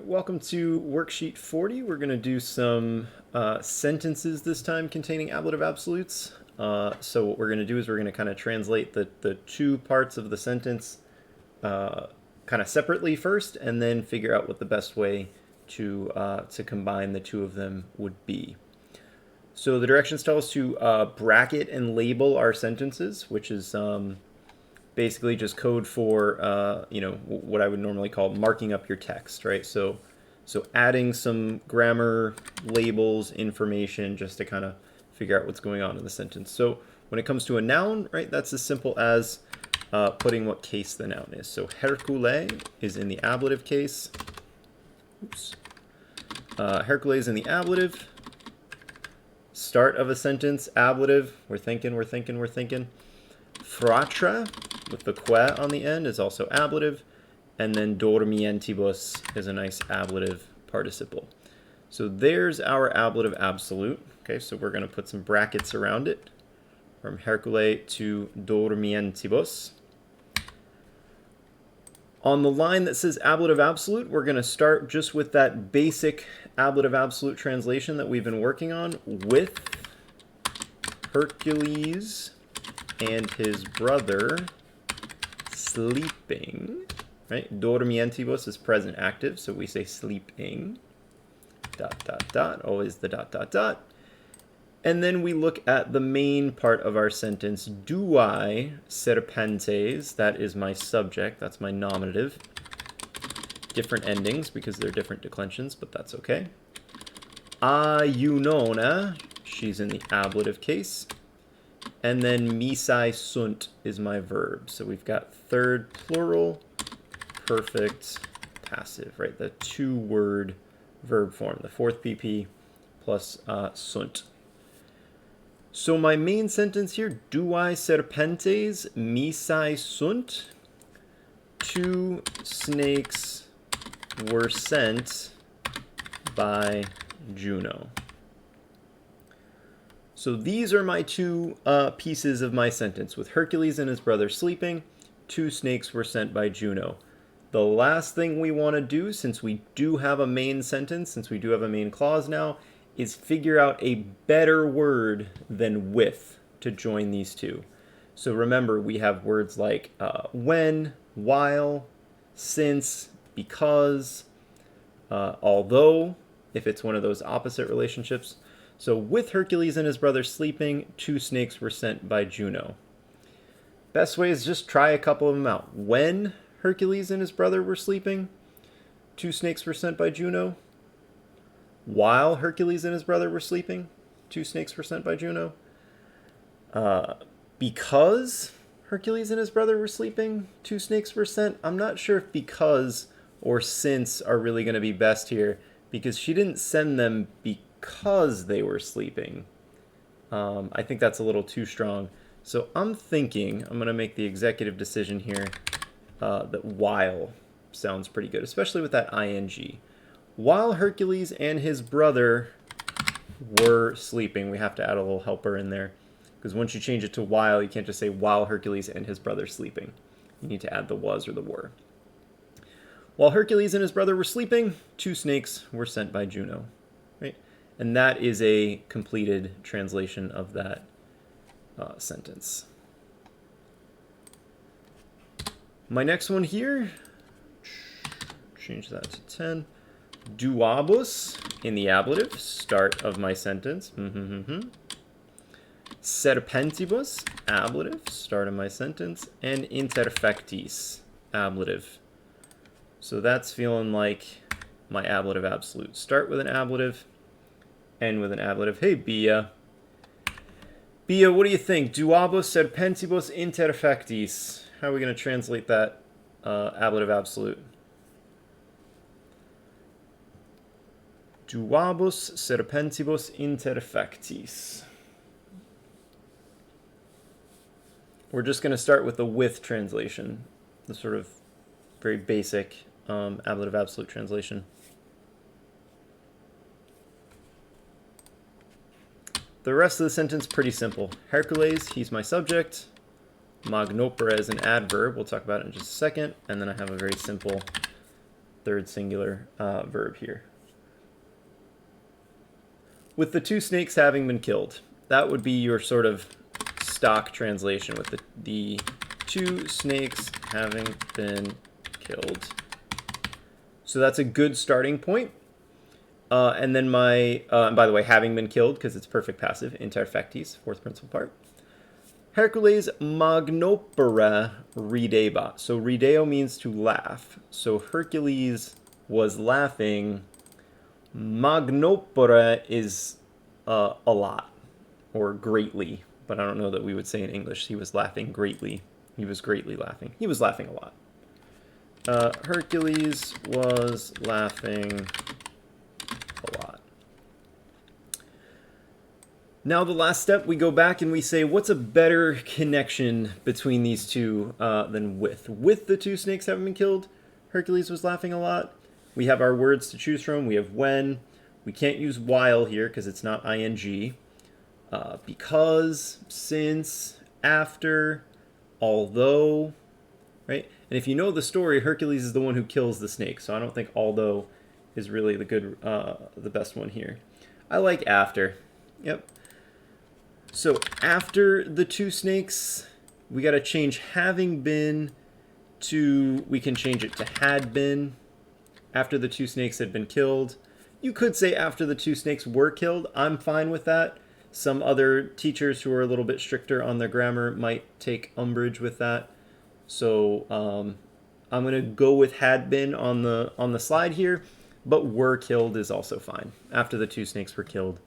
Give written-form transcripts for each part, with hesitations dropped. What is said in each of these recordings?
Welcome to worksheet 40. We're going to do some sentences this time containing ablative absolutes. So what we're going to do is we're going to kind of translate the two parts of the sentence kind of separately first, and then figure out what the best way to combine the two of them would be. So the directions tell us to bracket and label our sentences, which is basically just code for what I would normally call marking up your text, right? So adding some grammar, labels, information, just to kind of figure out what's going on in the sentence. So when it comes to a noun, right, that's as simple as putting what case the noun is. So Hercule is in the ablative case. Oops. Hercule is in the ablative. Start of a sentence, ablative. We're thinking. Fratra, with the que on the end, is also ablative. And then dormientibus is a nice ablative participle. So there's our ablative absolute. Okay, so we're going to put some brackets around it. From Hercule to dormientibus. On the line that says ablative absolute, we're going to start just with that basic ablative absolute translation that we've been working on, with Hercules and his brother sleeping, right? Dormientibus is present active, so we say sleeping, ... always the ... And then we look at the main part of our sentence, duai serpentes, that is my subject, that's my nominative. Different endings because they're different declensions, but that's okay. Ayunona, she's in the ablative case. And then misai sunt is my verb. So we've got third plural, perfect, passive, right? The two-word verb form, the fourth PP plus sunt. So my main sentence here, duai serpentes misai sunt. 2 snakes were sent by Juno. So these are my two pieces of my sentence. With Hercules and his brother sleeping, 2 snakes were sent by Juno. The last thing we want to do, since we do have a main sentence, since we do have a main clause now, is figure out a better word than with to join these two. So remember, we have words like when, while, since, because, although, if it's one of those opposite relationships. So with Hercules and his brother sleeping, 2 snakes were sent by Juno. Best way is just try a couple of them out. When Hercules and his brother were sleeping, 2 snakes were sent by Juno. While Hercules and his brother were sleeping, 2 snakes were sent by Juno. Because Hercules and his brother were sleeping, 2 snakes were sent. I'm not sure if because or since are really going to be best here, because she didn't send them because they were sleeping. I think that's a little too strong. So I'm thinking, I'm going to make the executive decision here that while sounds pretty good, especially with that ing. While Hercules and his brother were sleeping, we have to add a little helper in there. Because once you change it to while, you can't just say while Hercules and his brother sleeping. You need to add the was or the were. While Hercules and his brother were sleeping, 2 snakes were sent by Juno. Right? And that is a completed translation of that sentence. My next one here, change that to 10. Duabus in the ablative, start of my sentence. Serpentibus, ablative, start of my sentence. And interfectis, ablative. So that's feeling like my ablative absolute. Start with an ablative, end with an ablative. Hey, Bia. Bia, what do you think? Duabus serpentibus interfectis. How are we going to translate that ablative absolute? Duabus serpentibus interfectis. We're just going to start with the with translation, the sort of very basic ablative absolute translation. The rest of the sentence, pretty simple. Hercules, he's my subject. Magnopera is an adverb. We'll talk about it in just a second. And then I have a very simple third singular verb here. With the two snakes having been killed. That would be your sort of stock translation, with the two snakes having been killed. So that's a good starting point. And then and by the way, having been killed, because it's perfect passive, interfectis, fourth principal part. Hercules magnopera ridebat. So rideo means to laugh. So Hercules was laughing. Magnopera is a lot, or greatly, but I don't know that we would say in English he was laughing greatly. He was greatly laughing. He was laughing a lot. Hercules was laughing a lot. Now the last step, we go back and we say, what's a better connection between these two than with? With the two snakes having been killed, Hercules was laughing a lot. We have our words to choose from. We have when. We can't use while here because it's not ing. Because, since, after, although, right? And if you know the story, Hercules is the one who kills the snake. So I don't think although is really the best one here. I like after. Yep. So after the two snakes, we got to change having been to, we can change it to had been. After the two snakes had been killed. You could say after the two snakes were killed. I'm fine with that. Some other teachers who are a little bit stricter on their grammar might take umbrage with that. So I'm going to go with had been on the slide here, but were killed is also fine. After the two snakes were killed,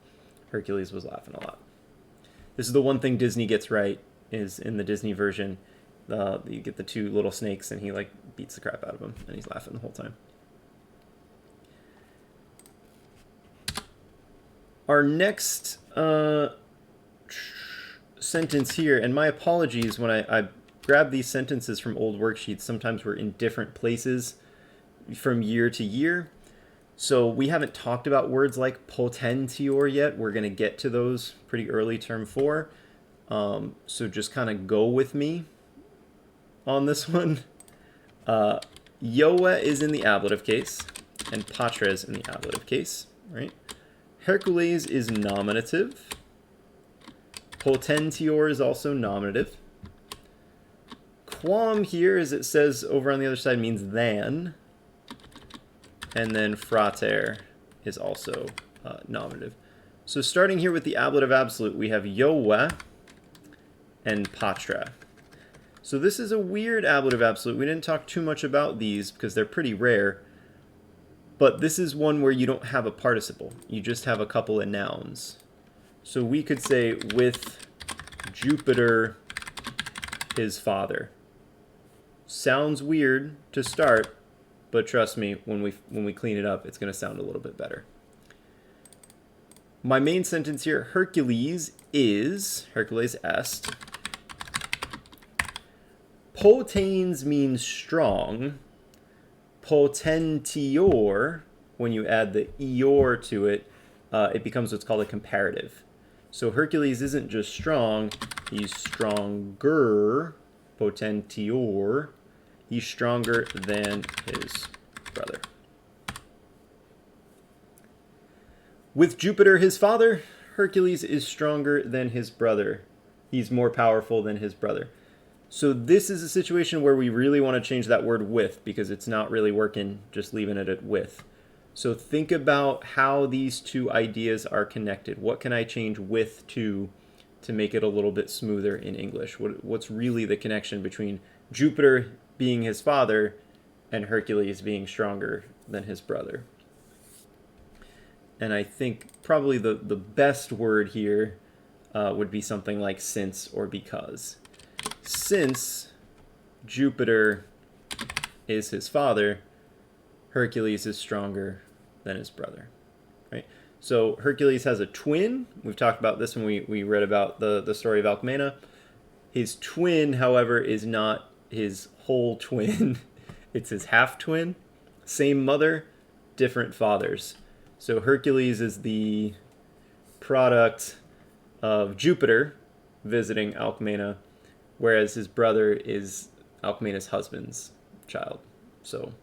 Hercules was laughing a lot. This is the one thing Disney gets right, is in the Disney version, you get the two little snakes and he like beats the crap out of them and he's laughing the whole time. Our next sentence here, and my apologies when I grabbed these sentences from old worksheets, sometimes we're in different places from year to year. So we haven't talked about words like potentior yet. We're going to get to those pretty early term 4. So just kind of go with me on this one. Ioa is in the ablative case, and patra is in the ablative case, right? Hercules is nominative. Potentior is also nominative. Quam here, as it says over on the other side, means than. And then frater is also nominative. So starting here with the ablative absolute, we have ioa and patra. So this is a weird ablative absolute. We didn't talk too much about these because they're pretty rare. But this is one where you don't have a participle. You just have a couple of nouns. So we could say, with Jupiter, his father. Sounds weird to start, but trust me, when we clean it up, it's going to sound a little bit better. My main sentence here, Hercules est. Potens means strong. Potentior, when you add the ior to it, it becomes what's called a comparative. So Hercules isn't just strong, he's stronger. Potentior, he's stronger than his brother. With Jupiter, his father, Hercules is stronger than his brother. He's more powerful than his brother. So this is a situation where we really want to change that word with, because it's not really working just leaving it at with. So think about how these two ideas are connected. What can I change with to make it a little bit smoother in English? What's really the connection between Jupiter being his father and Hercules being stronger than his brother? And I think probably the best word here would be something like since or because. Since Jupiter is his father, Hercules is stronger than his brother, right? So Hercules has a twin. We've talked about this when we read about the story of Alcmena. His twin, however, is not his whole twin. It's his half-twin. Same mother, different fathers. So Hercules is the product of Jupiter visiting Alcmena, whereas his brother is Alcmena's husband's child. So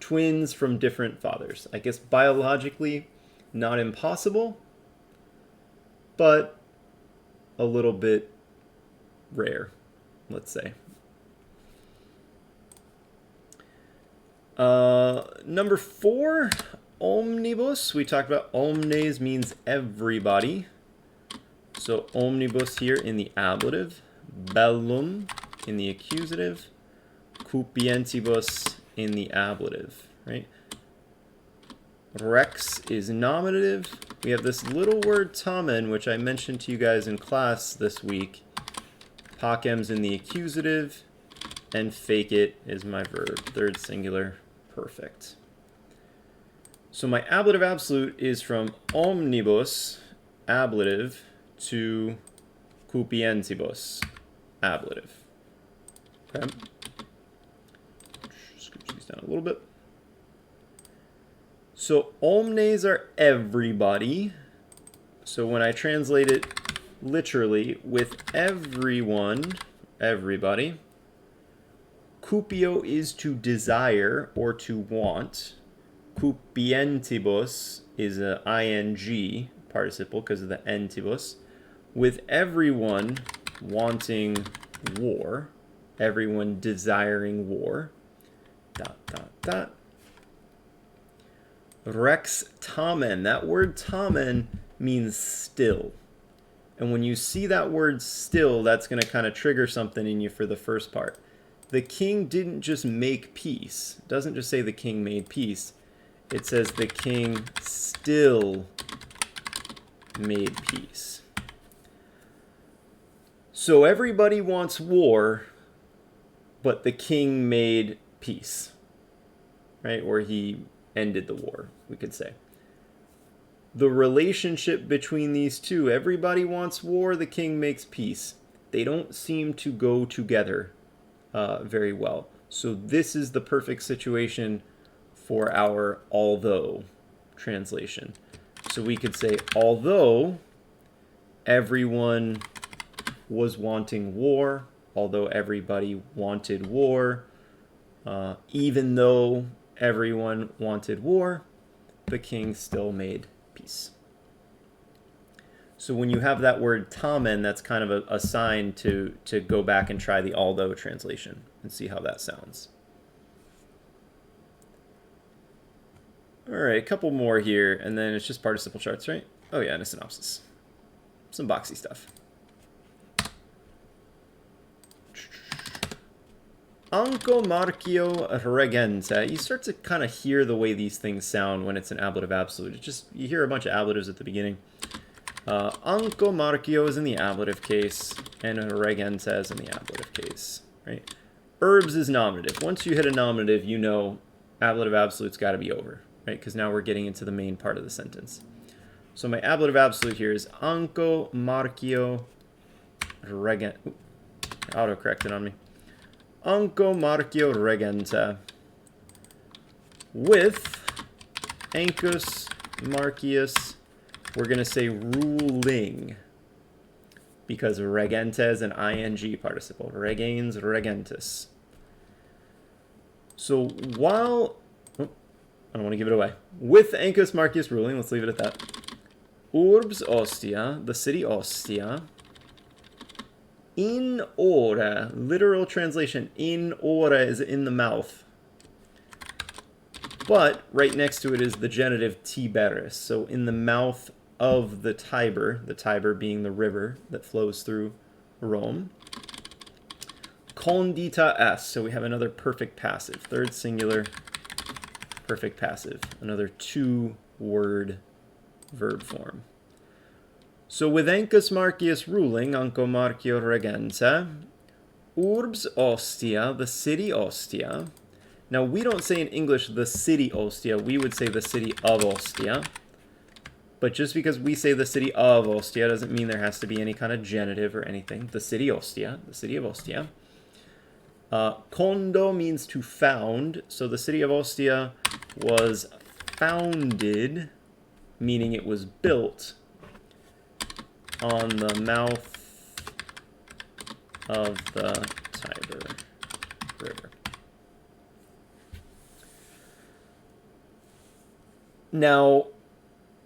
twins from different fathers. I guess biologically not impossible, but a little bit rare, let's say. Number 4, omnibus. We talked about omnes means everybody. So omnibus here in the ablative, bellum in the accusative, cupientibus in the ablative, right? Rex is nominative. We have this little word tamen, which I mentioned to you guys in class this week. Pacem's in the accusative, and fake it is my verb, third singular perfect. So my ablative absolute is from omnibus, ablative, to cupientibus, ablative. Okay. Scooch these down a little bit. So omnes are everybody. So when I translate it literally with everyone, everybody, cupio is to desire or to want. Cupientibus is an ing participle because of the entibus. With everyone wanting war, everyone desiring war, dot, dot, dot. Rex tamen. That word tamen means still. And when you see that word still, that's going to kind of trigger something in you for the first part. The king didn't just make peace. It doesn't just say the king made peace. It says the king still made peace. So everybody wants war, but the king made peace, right? Or he ended the war, we could say. The relationship between these two, everybody wants war, the king makes peace. They don't seem to go together very well. So this is the perfect situation for our although translation. So we could say, although everyone was wanting war, although everybody wanted war, even though everyone wanted war, the king still made peace. So when you have that word tamen, that's kind of a sign to go back and try the although translation and see how that sounds. All right, a couple more here, and then it's just participle charts, right? Oh yeah, and a synopsis. Some boxy stuff. Anco marcio regente. You start to kind of hear the way these things sound when it's an ablative absolute. It's just, you hear a bunch of ablatives at the beginning. Anco marcio is in the ablative case, and regente is in the ablative case, right? Herbs is nominative. Once you hit a nominative, you know ablative absolute's got to be over, right? Because now we're getting into the main part of the sentence. So my ablative absolute here is anco marcio regente. Auto-corrected on me. Anco marcio regente with ancus marcius, we're going to say ruling, because regente is an ing participle. Regens regentis. So while, I don't want to give it away. With ancus marcius ruling, let's leave it at that. Urbs Ostia, the city Ostia, in ora, literal translation, in ora is in the mouth. But right next to it is the genitive Tiberis, so in the mouth of the Tiber being the river that flows through Rome. Condita est, so we have another perfect passive, third singular perfect passive, another two-word verb form. So with ancus marcius ruling, anco marcio regente, urbs Ostia, the city Ostia. Now we don't say in English the city Ostia, we would say the city of Ostia. But just because we say the city of Ostia doesn't mean there has to be any kind of genitive or anything. The city Ostia, the city of Ostia. Condo means to found, so the city of Ostia was founded, meaning it was built on the mouth of the Tiber River. Now,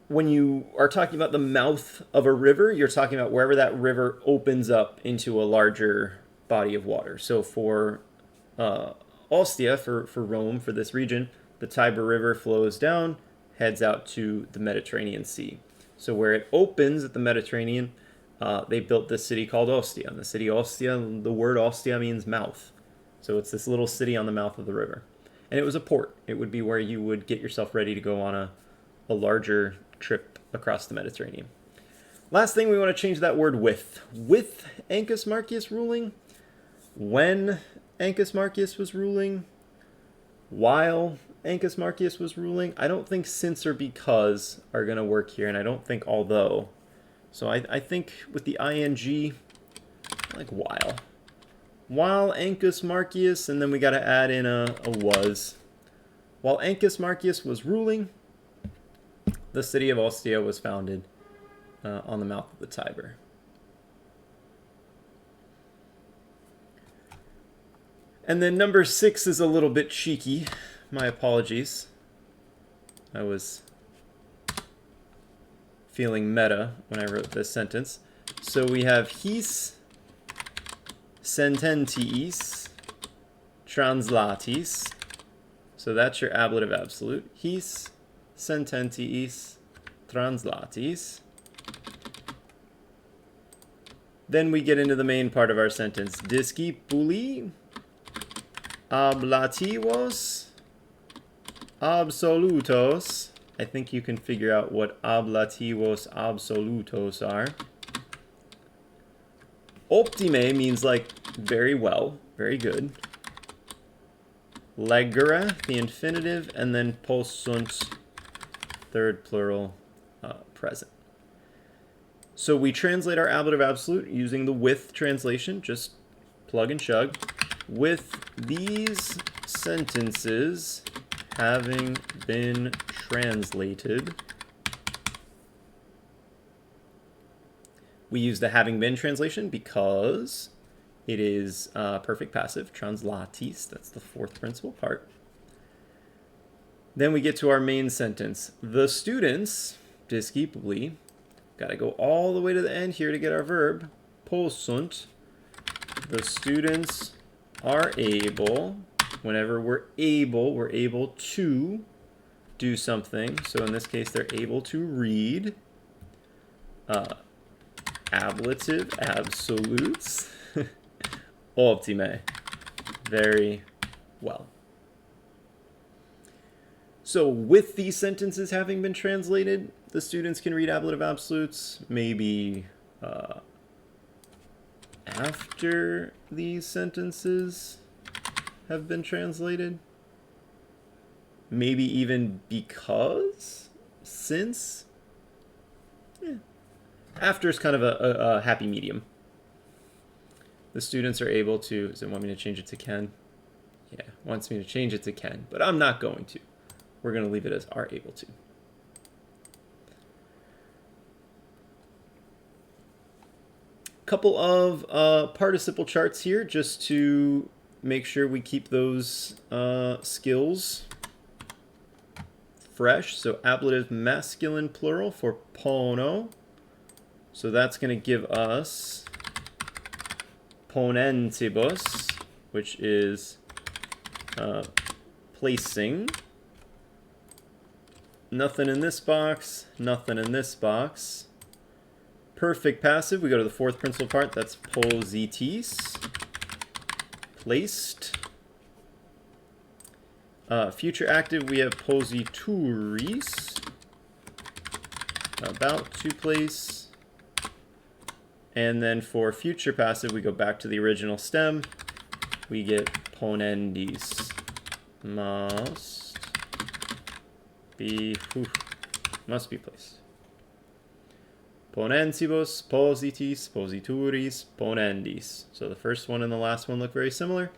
when you are talking about the mouth of a river, you're talking about wherever that river opens up into a larger body of water. So for Ostia, for Rome, for this region, the Tiber River flows down, heads out to the Mediterranean Sea. So where it opens at the Mediterranean, they built this city called Ostia. And the city Ostia, the word Ostia means mouth. So it's this little city on the mouth of the river. And it was a port. It would be where you would get yourself ready to go on a larger trip across the Mediterranean. Last thing, we want to change that word with. With Ancus Marcius ruling, when Ancus Marcius was ruling, while Ancus Marcius was ruling. I don't think since or because are going to work here, and I don't think although. So I think with the ing, like while. While Ancus Marcius, and then we got to add in a was. While Ancus Marcius was ruling, the city of Ostia was founded on the mouth of the Tiber. And then number 6 is a little bit cheeky. My apologies. I was feeling meta when I wrote this sentence. So we have his sententiis translatis. So that's your ablative absolute. His sententiis translatis. Then we get into the main part of our sentence. Discipuli ablativos absolutos. I think you can figure out what ablativos absolutos are. Optime means like very well, very good. Legere, the infinitive, and then possunt, third plural, present. So we translate our ablative absolute using the with translation, just plug and chug. With these sentences having been translated, we use the having been translation because it is perfect passive, translatis, that's the fourth principal part. Then we get to our main sentence. The students, discipuli, got to go all the way to the end here to get our verb, possunt. The students are able, whenever we're able to do something. So in this case, they're able to read ablative absolutes. Optime. Very well. So with these sentences having been translated, the students can read ablative absolutes. Maybe after these sentences have been translated. Maybe even because, since. After is kind of a happy medium. The students are able to, does it want me to change it to can? Yeah, it wants me to change it to can, but I'm not going to. We're going to leave it as are able to. Couple of participle charts here just to make sure we keep those skills fresh. So ablative masculine plural for pono. So that's going to give us ponentibus, which is placing. Nothing in this box, nothing in this box. Perfect passive, we go to the fourth principal part, that's positis, placed. Future active, we have posituris, about to place. And then for future passive, we go back to the original stem. We get ponendis. Must be placed. Ponentibus, positis, posituris, ponendis. So the first one and the last one look very similar.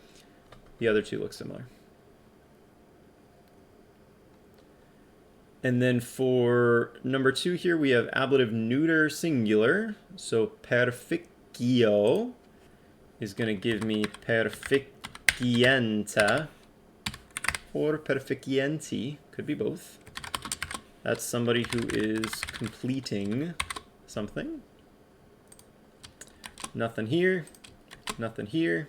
The other two look similar. And then for number 2 here, we have ablative neuter singular. So perficio is going to give me perficienta or perficienti. Could be both. That's somebody who is completing something. Nothing here. Nothing here.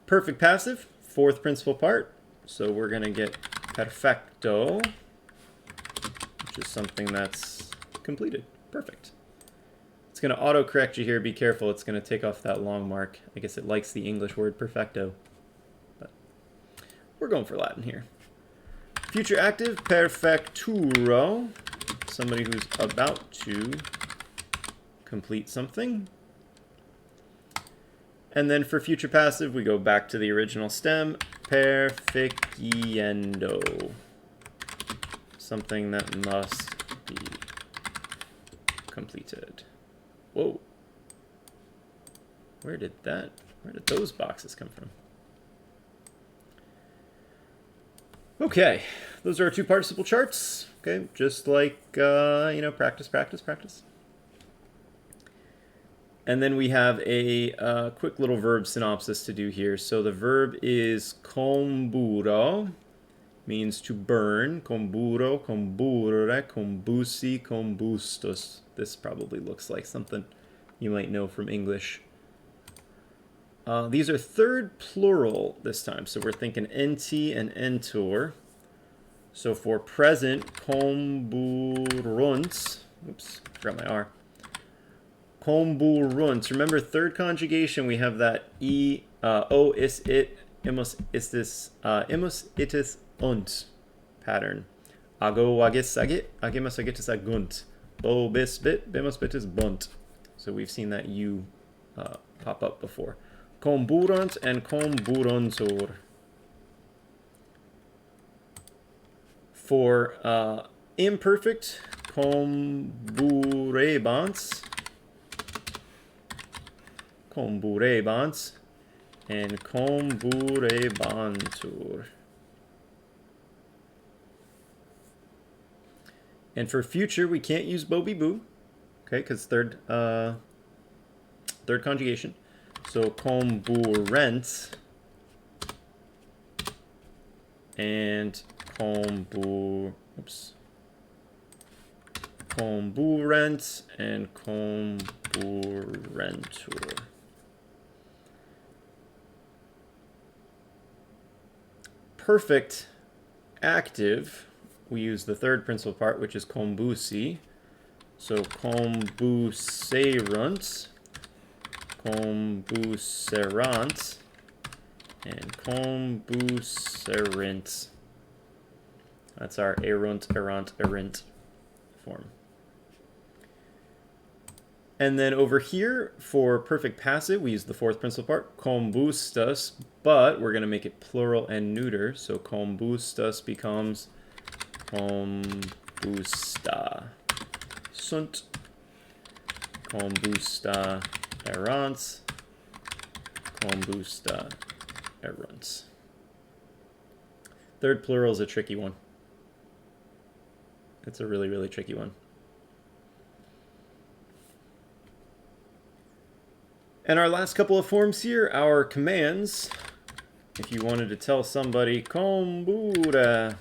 Perfect passive, fourth principal part. So we're going to get perfecto, which is something that's completed. Perfect. It's going to auto-correct you here. Be careful. It's going to take off that long mark. I guess it likes the English word perfecto. But we're going for Latin here. Future active, perfecturo. Somebody who's about to complete something. And then for future passive, we go back to the original stem, perfeciendo. Something that must be completed. Whoa. Where did those boxes come from? Okay, those are our two participle charts. Okay, just like, you know, practice, practice, practice. And then we have a quick little verb synopsis to do here. So the verb is comburo, means to burn. Comburo, comburre, combusi, combustus. This probably looks like something you might know from English. These are third plural this time. So we're thinking enti and entor. So for present, comburunt. Oops, forgot my R. Comburunt. Remember, third conjugation, we have that e, o is it, imus istis, imus itis unt pattern. Ago agis agit, agimus agitis agunt. Bo bis bit, bimus bitis bunt. So we've seen that u pop up before. Comburunt and comburuntur. For imperfect, comburebants. Comburebants and comburebantur. And for future, we can't use bo be boo, okay, because third conjugation. So comburent and comburent and comburentur. Perfect active, we use the third principal part, which is combusi. So combuserunt, combuserant, and combuserint. That's our erunt, erant, erint form. And then over here, for perfect passive, we use the fourth principal part, combustus, but we're going to make it plural and neuter. So combustus becomes combusta sunt, combusta erans, combusta erunts. Third plural is a tricky one. It's a really, really tricky one. And our last couple of forms here, our commands. If you wanted to tell somebody combura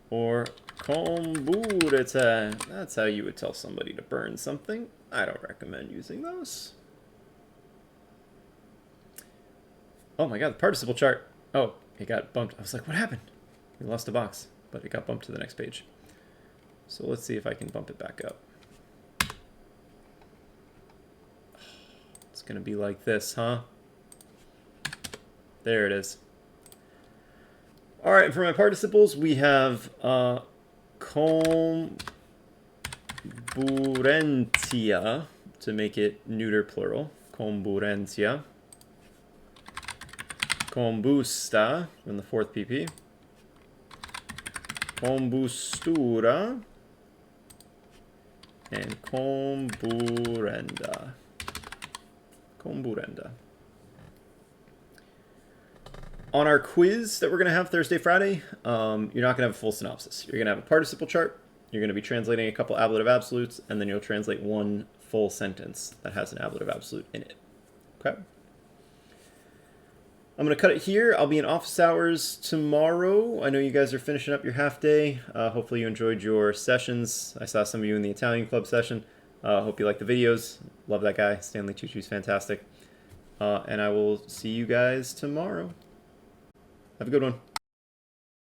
or comburita, that's how you would tell somebody to burn something. I don't recommend using those. Oh my god, the participle chart. Oh, it got bumped. I was like, what happened? We lost a box, but it got bumped to the next page. So let's see if I can bump it back up. It's going to be like this, huh? There it is. All right, for my participles, we have comburentia, to make it neuter plural. Comburentia. Combusta, in the fourth PP. Combustura. And comburenda. Comburenda. On our quiz that we're going to have Thursday, Friday, you're not going to have a full synopsis. You're going to have a participle chart. You're going to be translating a couple ablative absolutes, and then you'll translate one full sentence that has an ablative absolute in it. Okay? I'm going to cut it here. I'll be in office hours tomorrow. I know you guys are finishing up your half day. Hopefully you enjoyed your sessions. I saw some of you in the Italian club session. Hope you like the videos. Love that guy. Stanley Tucci's fantastic. And I will see you guys tomorrow. Have a good one.